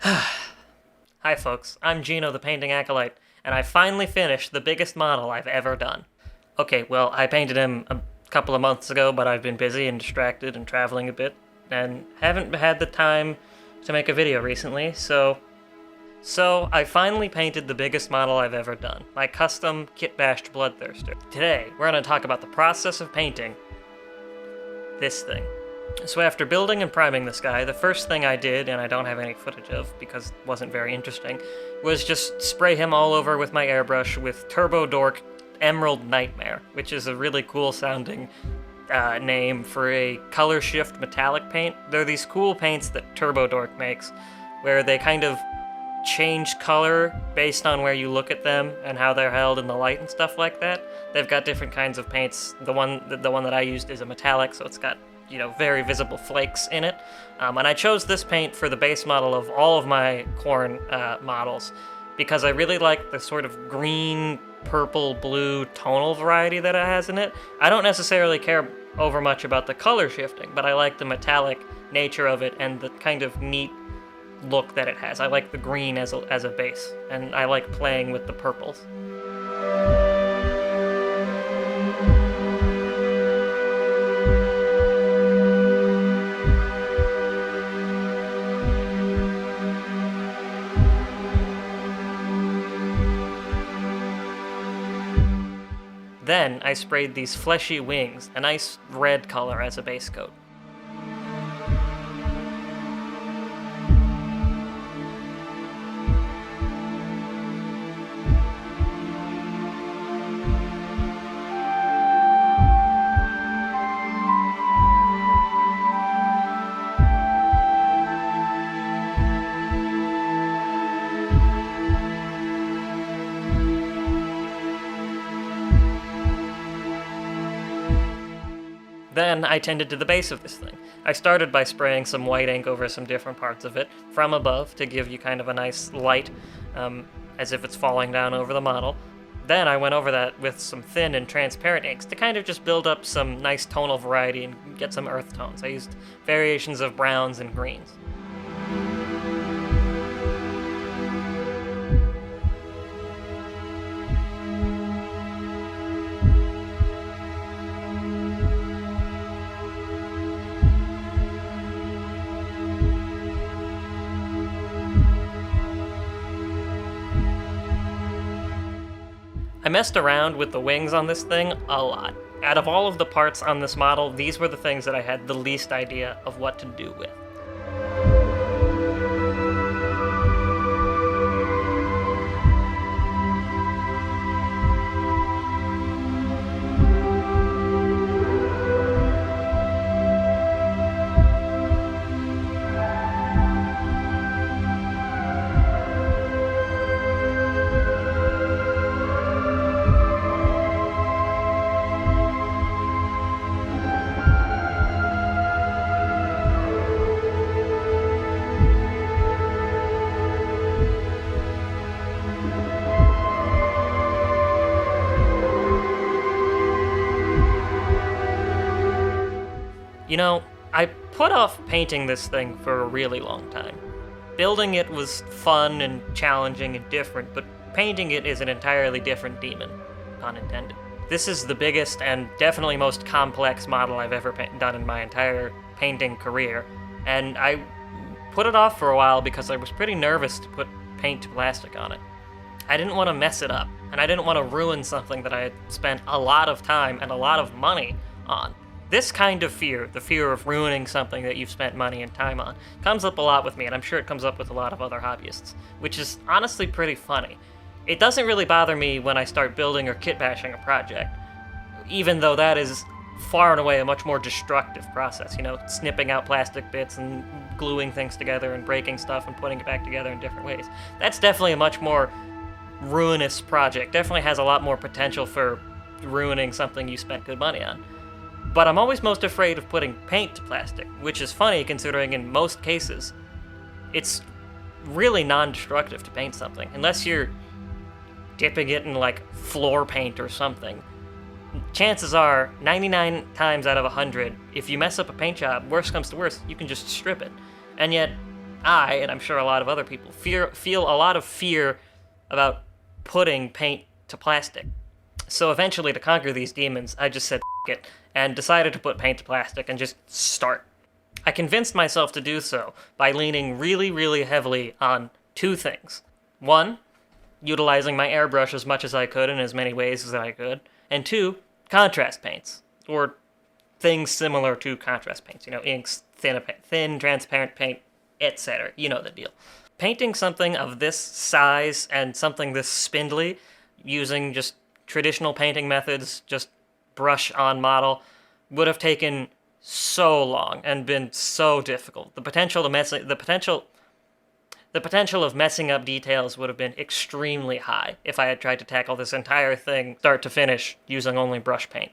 Hi folks, I'm Gino the Painting Acolyte, and I finally finished the biggest model I've ever done. Okay, well, I painted him a couple of months ago, but I've been busy and distracted and traveling a bit, and haven't had the time to make a video recently, so I finally painted the biggest model I've ever done, my custom kitbashed Bloodthirster. Today, we're going to talk about the process of painting this thing. So after building and priming this guy, the first thing I did, and I don't have any footage of because it wasn't very interesting, was just spray him all over with my airbrush with Turbo Dork Emerald Nightmare, which is a really cool sounding name for a color shift metallic paint. They're these cool paints that Turbo Dork makes, where they kind of change color based on where you look at them and how they're held in the light and stuff like that. They've got different kinds of paints. The one that I used is a metallic, so it's got very visible flakes in it. And I chose this paint for the base model of all of my Khorne models because I really like the sort of green, purple, blue tonal variety that it has in it. I don't necessarily care over much about the color shifting, but I like the metallic nature of it and the kind of neat look that it has. I like the green as a base, and I like playing with the purples. Then I sprayed these fleshy wings, a nice red color as a base coat. Then I tended to the base of this thing. I started by spraying some white ink over some different parts of it from above to give you kind of a nice light, as if it's falling down over the model. Then I went over that with some thin and transparent inks to kind of just build up some nice tonal variety and get some earth tones. I used variations of browns and greens. I messed around with the wings on this thing a lot. Out of all of the parts on this model, these were the things that I had the least idea of what to do with. I put off painting this thing for a really long time. Building it was fun and challenging and different, but painting it is an entirely different demon, pun intended. This is the biggest and definitely most complex model I've ever done in my entire painting career, and I put it off for a while because I was pretty nervous to put paint to plastic on it. I didn't want to mess it up, and I didn't want to ruin something that I had spent a lot of time and a lot of money on. This kind of fear, the fear of ruining something that you've spent money and time on, comes up a lot with me, and I'm sure it comes up with a lot of other hobbyists, which is honestly pretty funny. It doesn't really bother me when I start building or kit bashing a project, even though that is far and away a much more destructive process, snipping out plastic bits and gluing things together and breaking stuff and putting it back together in different ways. That's definitely a much more ruinous project, definitely has a lot more potential for ruining something you spent good money on. But I'm always most afraid of putting paint to plastic, which is funny considering in most cases, it's really non-destructive to paint something, unless you're dipping it in like floor paint or something. Chances are, 99 times out of 100, if you mess up a paint job, worst comes to worst, you can just strip it. And yet, I, and I'm sure a lot of other people, feel a lot of fear about putting paint to plastic. So eventually, to conquer these demons, I just said F it, and decided to put paint to plastic and just start. I convinced myself to do so by leaning really, really heavily on two things. One, utilizing my airbrush as much as I could in as many ways as I could. And two, contrast paints, or things similar to contrast paints. Inks, thin, transparent paint, etc. You know the deal. Painting something of this size and something this spindly using just traditional painting methods, just brush on model, would have taken so long and been so difficult. The potential of messing up details would have been extremely high if I had tried to tackle this entire thing start to finish using only brush paint.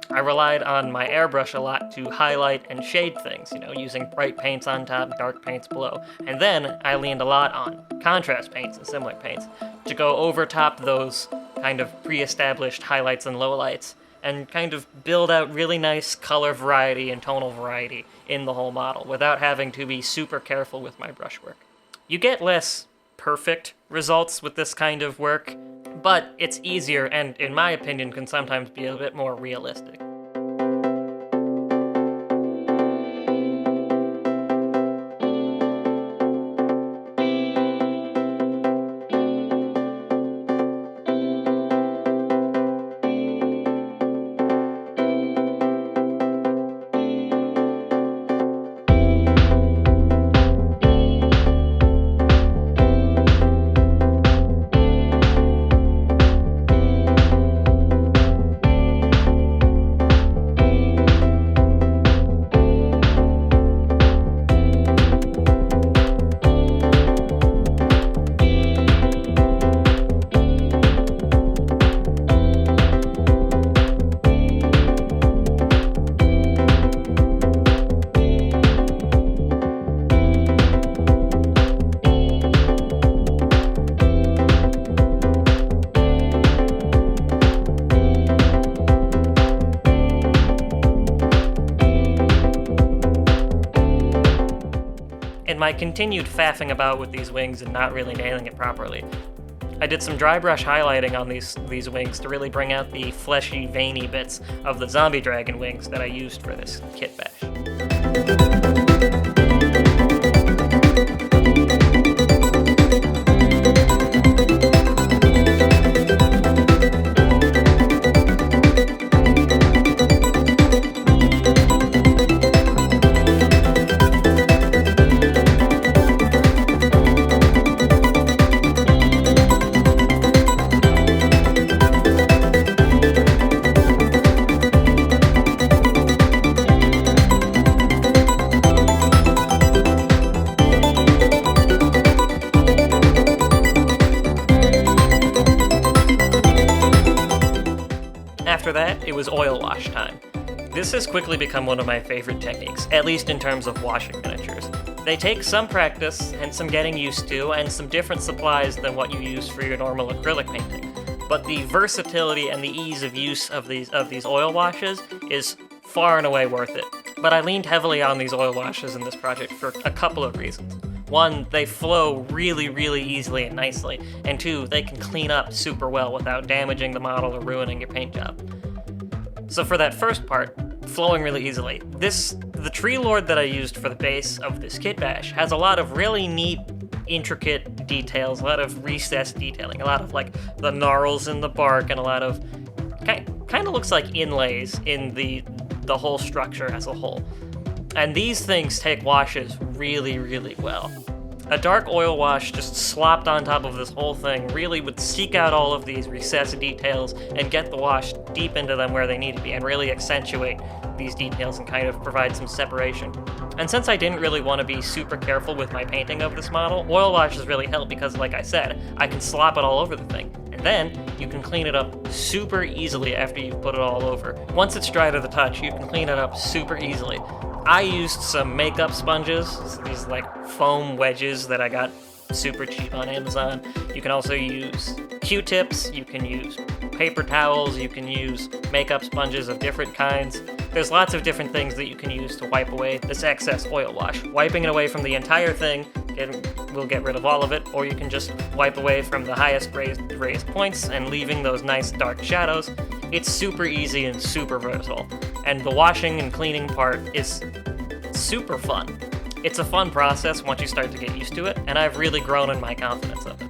I relied on my airbrush a lot to highlight and shade things, using bright paints on top, dark paints below. And then I leaned a lot on contrast paints and similar paints to go over top those kind of pre-established highlights and lowlights and kind of build out really nice color variety and tonal variety in the whole model without having to be super careful with my brushwork. You get less perfect results with this kind of work, but it's easier and, in my opinion, can sometimes be a bit more realistic. In my continued faffing about with these wings and not really nailing it properly, I did some dry brush highlighting on these wings to really bring out the fleshy, veiny bits of the zombie dragon wings that I used for this kit bash. After that, it was oil wash time. This has quickly become one of my favorite techniques, at least in terms of washing miniatures. They take some practice and some getting used to and some different supplies than what you use for your normal acrylic painting. But the versatility and the ease of use of these oil washes is far and away worth it. But I leaned heavily on these oil washes in this project for a couple of reasons. One, they flow really, really easily and nicely, and two, they can clean up super well without damaging the model or ruining your paint job. So for that first part, flowing really easily, the tree lord that I used for the base of this kit bash has a lot of really neat, intricate details, a lot of recessed detailing, a lot of like the gnarls in the bark, and a lot of kind of looks like inlays in the whole structure as a whole. And these things take washes really, really well. A dark oil wash just slopped on top of this whole thing really would seek out all of these recessed details and get the wash deep into them where they need to be and really accentuate these details and kind of provide some separation. And since I didn't really want to be super careful with my painting of this model, oil washes really help because, like I said, I can slop it all over the thing. And then you can clean it up super easily after you've put it all over. Once it's dry to the touch, you can clean it up super easily. I used some makeup sponges, these like foam wedges that I got super cheap on Amazon. You can also use Q-tips, you can use paper towels, you can use makeup sponges of different kinds. There's lots of different things that you can use to wipe away this excess oil wash. Wiping it away from the entire thing will get rid of all of it, or you can just wipe away from the highest raised points and leaving those nice dark shadows. It's super easy and super versatile, and the washing and cleaning part is super fun. It's a fun process once you start to get used to it, and I've really grown in my confidence of it.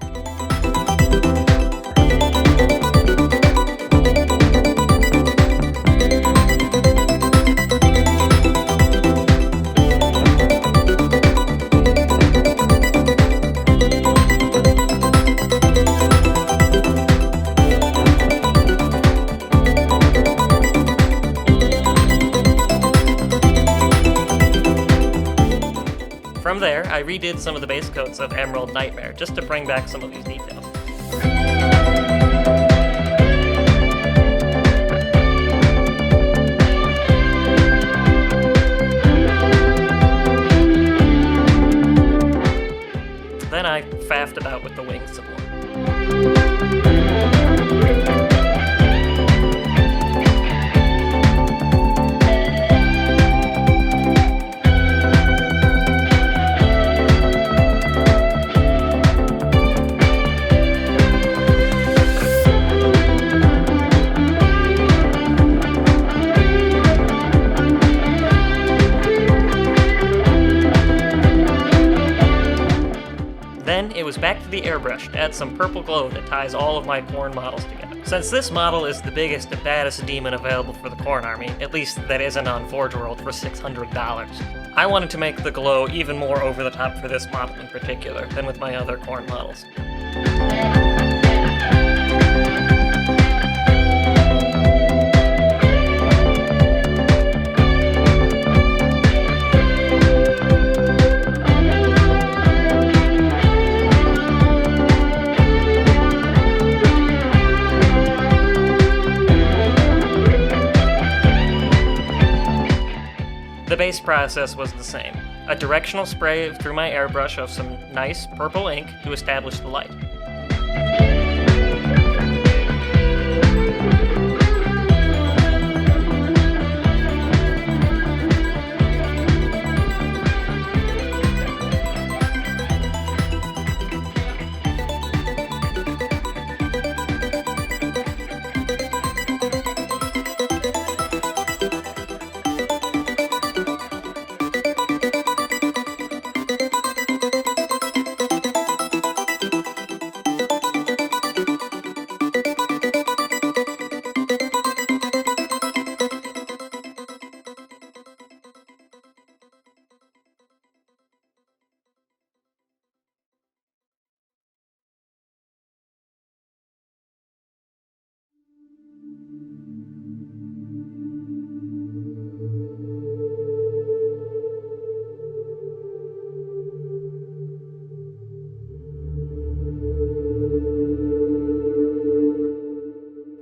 From there, I redid some of the base coats of Emerald Nightmare, just to bring back some of these details. Then I faffed about with the wings some more. Then it was back to the airbrush to add some purple glow that ties all of my Khorne models together. Since this model is the biggest and baddest demon available for the Khorne army, at least that isn't on Forge World for $600, I wanted to make the glow even more over the top for this model in particular than with my other Khorne models. The base process was the same. A directional spray through my airbrush of some nice purple ink to establish the light.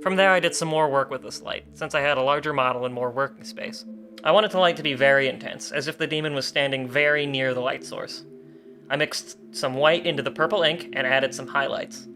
From there I did some more work with this light, since I had a larger model and more working space. I wanted the light to be very intense, as if the demon was standing very near the light source. I mixed some white into the purple ink and added some highlights.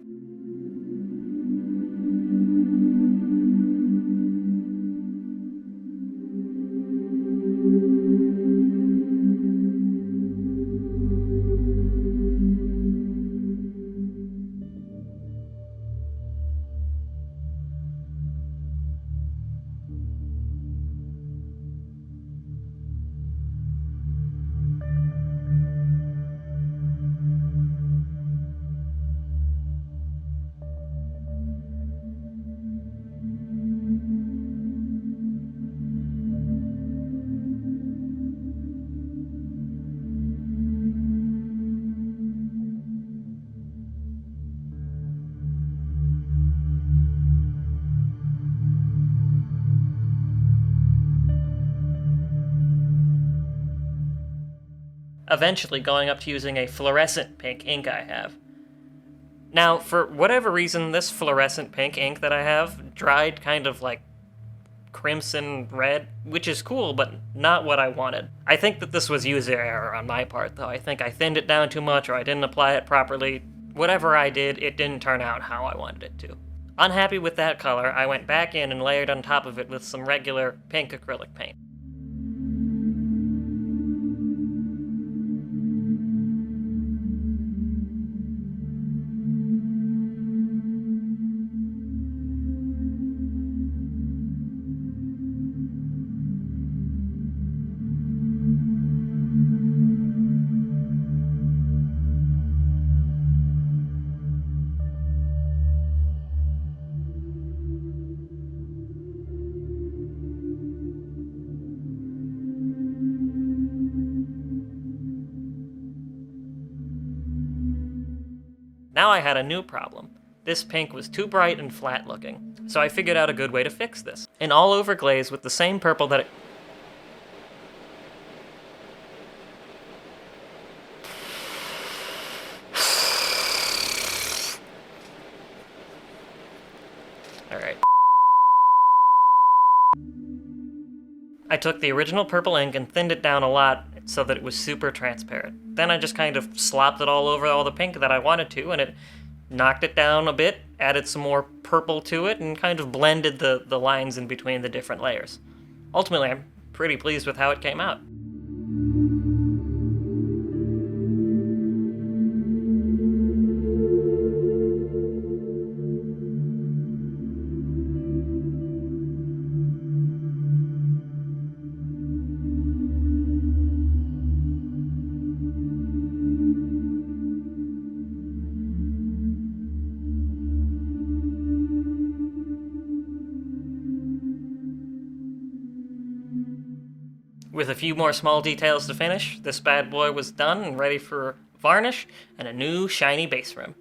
Eventually going up to using a fluorescent pink ink I have. Now, for whatever reason, this fluorescent pink ink that I have dried kind of like crimson red, which is cool, but not what I wanted. I think that this was user error on my part, though. I think I thinned it down too much, or I didn't apply it properly. Whatever I did, it didn't turn out how I wanted it to. Unhappy with that color, I went back in and layered on top of it with some regular pink acrylic paint. Now I had a new problem. This pink was too bright and flat looking, so I figured out a good way to fix this. An all-over glaze with the same purple that it... Alright. I took the original purple ink and thinned it down a lot so that it was super transparent. Then I just kind of slopped it all over all the pink that I wanted to, and it knocked it down a bit, added some more purple to it, and kind of blended the lines in between the different layers. Ultimately, I'm pretty pleased with how it came out. With a few more small details to finish, this bad boy was done and ready for varnish and a new shiny base rim.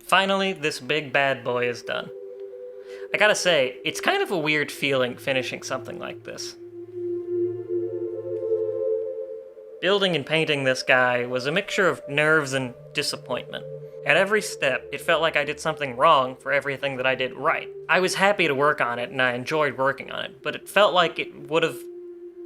Finally, this big bad boy is done. I gotta say, it's kind of a weird feeling finishing something like this. Building and painting this guy was a mixture of nerves and disappointment. At every step, it felt like I did something wrong for everything that I did right. I was happy to work on it, and I enjoyed working on it, but it felt like it would have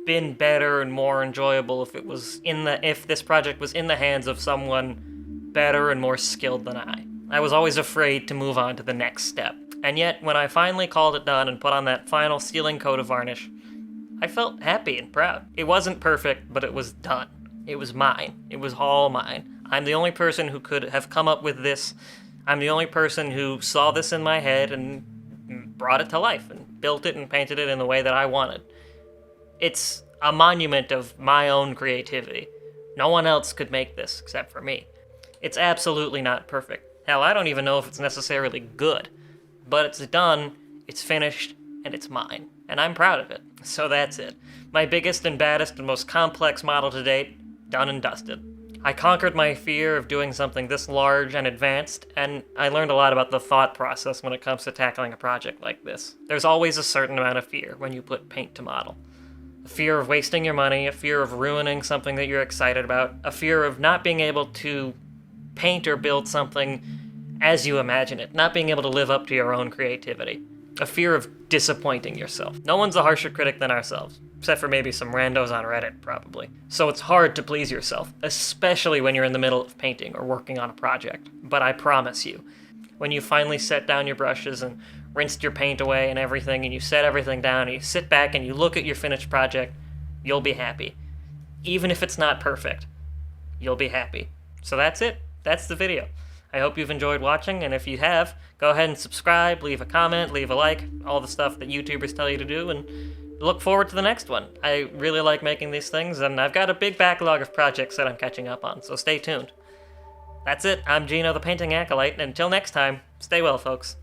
been better and more enjoyable if this project was in the hands of someone better and more skilled than I. I was always afraid to move on to the next step. And yet, when I finally called it done and put on that final sealing coat of varnish, I felt happy and proud. It wasn't perfect, but it was done. It was mine. It was all mine. I'm the only person who could have come up with this. I'm the only person who saw this in my head and brought it to life and built it and painted it in the way that I wanted. It's a monument of my own creativity. No one else could make this except for me. It's absolutely not perfect. Hell, I don't even know if it's necessarily good. But it's done, it's finished, and it's mine. And I'm proud of it. So that's it. My biggest and baddest and most complex model to date, done and dusted. I conquered my fear of doing something this large and advanced, and I learned a lot about the thought process when it comes to tackling a project like this. There's always a certain amount of fear when you put paint to model. A fear of wasting your money, a fear of ruining something that you're excited about, a fear of not being able to paint or build something as you imagine it, not being able to live up to your own creativity. A fear of disappointing yourself. No one's a harsher critic than ourselves, except for maybe some randos on Reddit, probably. So it's hard to please yourself, especially when you're in the middle of painting or working on a project. But I promise you, when you finally set down your brushes and rinsed your paint away and everything, and you set everything down, and you sit back and you look at your finished project, you'll be happy. Even if it's not perfect, you'll be happy. So that's it. That's the video. I hope you've enjoyed watching, and if you have, go ahead and subscribe, leave a comment, leave a like, all the stuff that YouTubers tell you to do, and look forward to the next one. I really like making these things, and I've got a big backlog of projects that I'm catching up on, so stay tuned. That's it. I'm Gino, the Painting Acolyte, and until next time, stay well, folks.